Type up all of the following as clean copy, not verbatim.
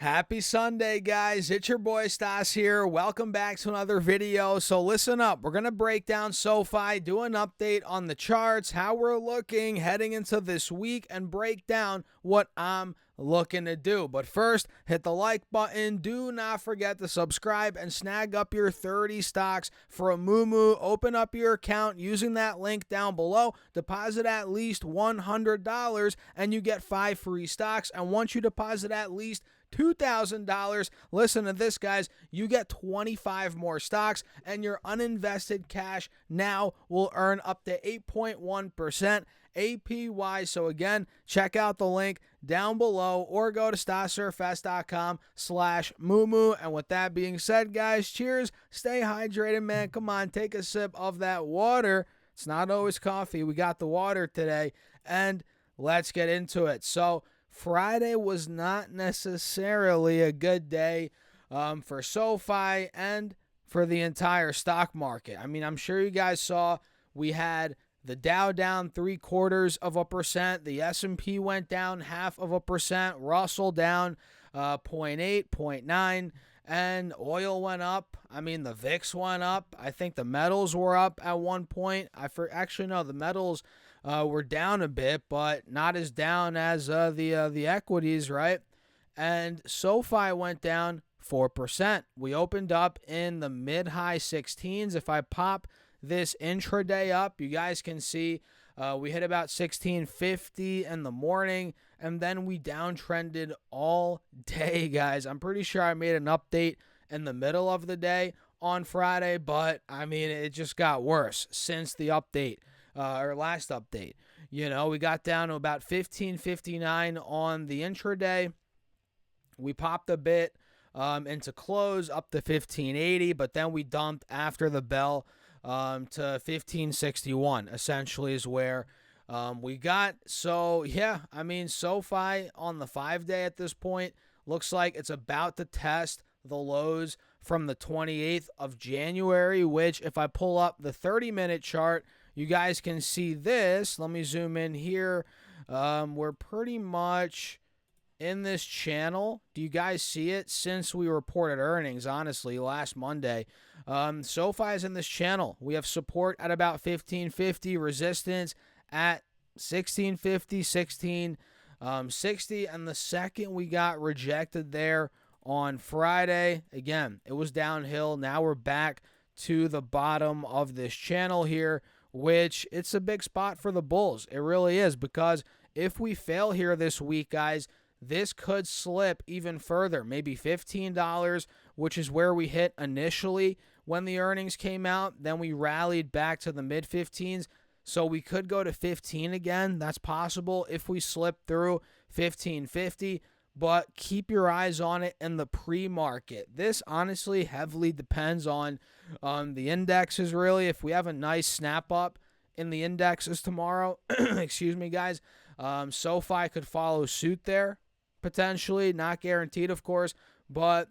Happy Sunday, guys. It's your boy Stas here. Welcome back to another video. So listen up. We're going to break down Sofi, do an update on the charts, how we're looking heading into this week, and break down what I'm looking to do. But first, hit the like button. Do not forget to subscribe and snag up your 30 stocks for a Mumu. Open up your account using that link down below. Deposit at least $100 and you get 5 free stocks. And once you deposit at least $2,000, listen to this, guys, you get 25 more stocks and your uninvested cash now will earn up to 8.1% APY. So again, check out the link down below or go to stasurfest.com/Mumu. And with that being said, guys, cheers. Stay hydrated, man. Come on, take a sip of that water. It's not always coffee. We got the water today. And let's get into it. So Friday was not necessarily a good day for SoFi and for the entire stock market. I mean, I'm sure you guys saw we had the Dow down 0.75%. The S&P went down 0.5%. Russell down 0.8, 0.9. And oil went up. I mean, the VIX went up. I think the metals were up at one point. Actually, no, the metals were down a bit, but not as down as the equities, right? And SoFi went down 4%. We opened up in the mid-high 16s. If I pop this intraday up, you guys can see we hit about 1650 in the morning, and then we downtrended all day, guys. I'm pretty sure I made an update in the middle of the day on Friday, but I mean, it just got worse since the update. Or last update. You know, we got down to about 1559 on the intraday. We popped a bit into close up to 1580, but then we dumped after the bell to 1561, essentially is where we got. So, yeah, I mean, SoFi on the 5-day at this point looks like it's about to test the lows from the 28th of January, which if I pull up the 30-minute chart, you guys can see this. Let me zoom in here. We're pretty much in this channel. Do you guys see it? Since we reported earnings, honestly, last Monday, SoFi is in this channel. We have support at about 1550, resistance at 1650, 1660, and the second we got rejected there on Friday, again, it was downhill. Now we're back to the bottom of this channel here, which it's a big spot for the bulls. It really is, because if we fail here this week, guys, this could slip even further, maybe $15, which is where we hit initially when the earnings came out. Then we rallied back to the mid-15s, so we could go to 15 again. That's possible if we slip through 1550, but keep your eyes on it in the pre-market. This honestly heavily depends on the indexes, really. If we have a nice snap up in the indexes tomorrow, excuse me, guys, SoFi could follow suit there, potentially. Not guaranteed, of course, but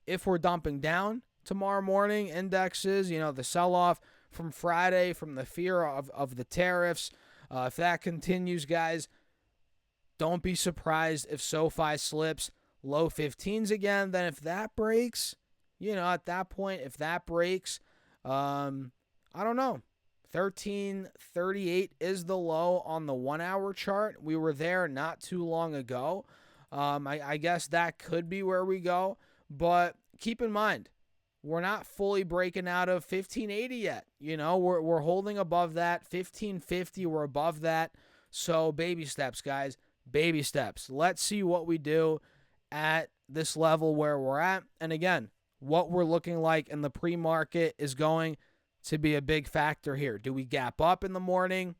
if we're dumping down tomorrow morning, indexes, you know, the sell-off from Friday, from the fear of the tariffs, if that continues, guys, don't be surprised if SoFi slips low 15s again. Then if that breaks, you know, at that point, if that breaks, I don't know. 1338 is the low on the 1-hour chart. We were there not too long ago. I guess that could be where we go. But keep in mind, we're not fully breaking out of 1580 yet. You know, we're holding above that. 1550, we're above that. So baby steps, guys. Baby steps. Let's see what we do at this level where we're at. And again, what we're looking like in the pre-market is going to be a big factor here. Do we gap up in the morning?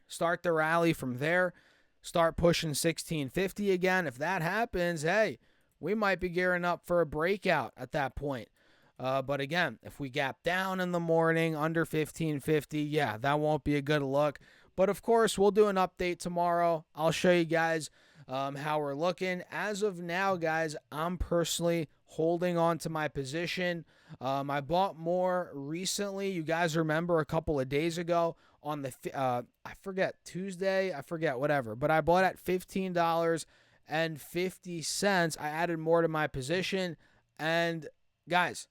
Start the rally from there? Start pushing 1650 again? If that happens, hey, we might be gearing up for a breakout at that point. But again, if we gap down in the morning under 1550, yeah, that won't be a good look. But of course, we'll do an update tomorrow. I'll show you guys how we're looking. As of now, guys, I'm personally holding on to my position. I bought more recently. You guys remember a couple of days ago on the, I forget, Tuesday, I forget, whatever. But I bought at $15 I added more to my position. And guys,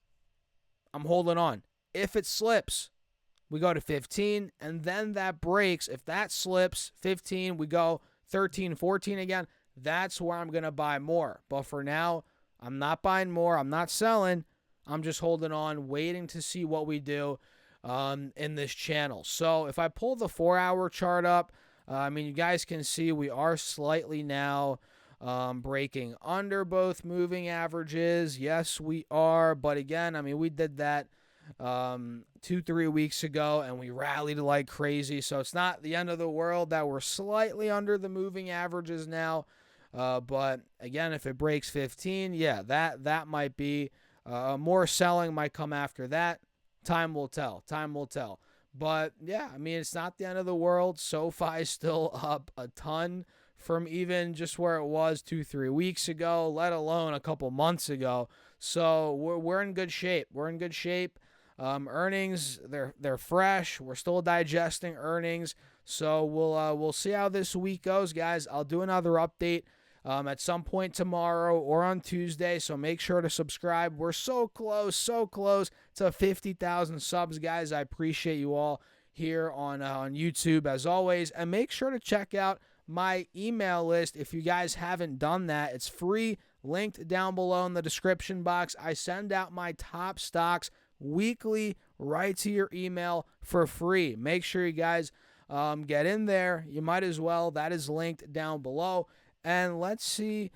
I'm holding on. If it slips, we go to 15, and then that breaks. If that slips, 15, we go 13, 14 again. That's where I'm going to buy more. But for now, I'm not buying more. I'm not selling. I'm just holding on, waiting to see what we do in this channel. So if I pull the 4-hour chart up, you guys can see we are slightly now breaking under both moving averages. Yes, we are. But again, we did that 2-3 weeks ago and we rallied like crazy. So it's not the end of the world that we're slightly under the moving averages now. But again, if it breaks 15, yeah, that might be more selling might come after that. Time will tell. Time will tell. But yeah, it's not the end of the world. SoFi is still up a ton from even just where it was 2-3 weeks ago, let alone a couple months ago. So we're in good shape. We're in good shape. Earnings, they're fresh. We're still digesting earnings. So we'll see how this week goes, guys. I'll do another update at some point tomorrow or on Tuesday. So make sure to subscribe. We're so close to 50,000 subs, guys. I appreciate you all here on YouTube as always. And make sure to check out my email list if you guys haven't done that. It's free, linked down below in the description box. I send out my top stocks weekly right to your email for free. Make sure you guys get in there. You might as well. That is linked down below. And let's see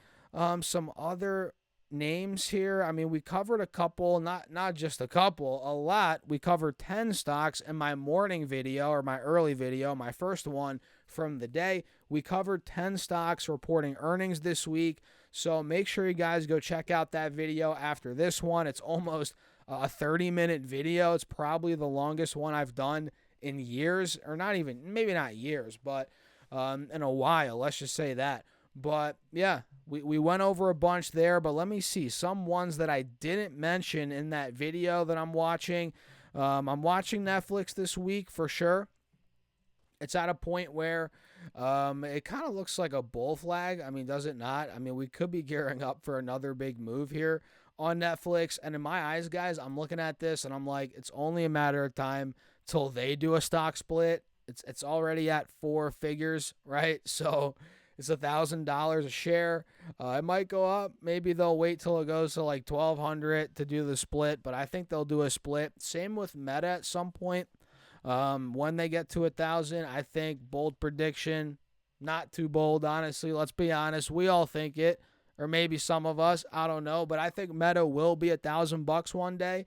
some other names here. We covered a couple, not just a couple, a lot. We covered 10 stocks in my morning video or my early video, my first one from the day. We covered 10 stocks reporting earnings this week. So make sure you guys go check out that video after this one. It's almost a 30-minute video. It's probably the longest one I've done in years, or not even, maybe not years, but in a while. Let's just say that. But yeah, we went over a bunch there, but let me see some ones that I didn't mention in that video that I'm watching. I'm watching Netflix this week for sure. It's at a point where it kind of looks like a bull flag. Does it not? We could be gearing up for another big move here on Netflix. And in my eyes, guys, I'm looking at this and I'm like, it's only a matter of time till they do a stock split. It's already at 4 figures, right? So it's $1,000 a share. It might go up. Maybe they'll wait till it goes to like $1,200 to do the split, but I think they'll do a split. Same with Meta at some point. When they get to 1,000, I think bold prediction, not too bold, honestly. Let's be honest. We all think it, or maybe some of us. I don't know, but I think Meta will be $1,000 one day.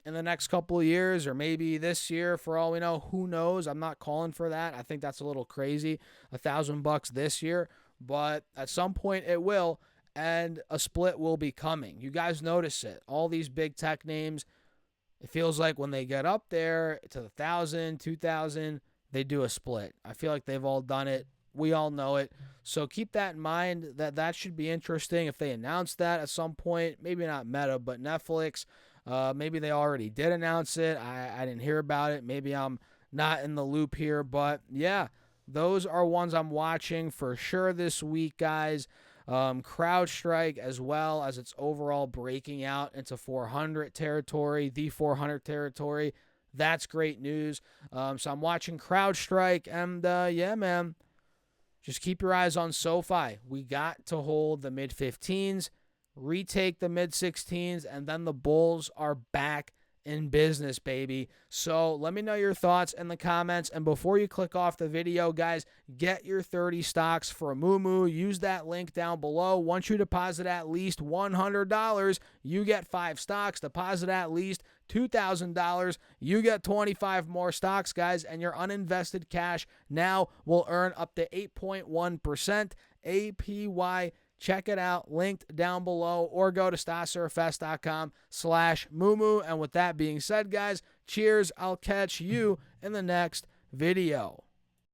In the next couple of years, or maybe this year, for all we know. Who knows? I'm not calling for that. I think that's a little crazy, $1,000 this year, but at some point it will, and a split will be coming. You guys notice it. All these big tech names, it feels like when they get up there to 1,000, 2,000, they do a split. I feel like they've all done it. We all know it. So keep that in mind. That should be interesting if they announce that at some point. Maybe not Meta, but Netflix. Maybe they already did announce it. I didn't hear about it. Maybe I'm not in the loop here. But yeah, those are ones I'm watching for sure this week, guys. CrowdStrike, as well as its overall breaking out into 400 territory, the 400 territory. That's great news. So I'm watching CrowdStrike, and yeah, man, just keep your eyes on SoFi. We got to hold the mid-15s, retake the mid-16s, and then the bulls are back in business, baby. So let me know your thoughts in the comments. And before you click off the video, guys, get your 30 stocks for Mumu. Use that link down below. Once you deposit at least $100, you get 5 stocks. Deposit at least $2,000, you get 25 more stocks, guys, and your uninvested cash now will earn up to 8.1% APY. Check it out, linked down below, or go to StasserFest.com/Mumu. And with that being said, guys, cheers. I'll catch you in the next video.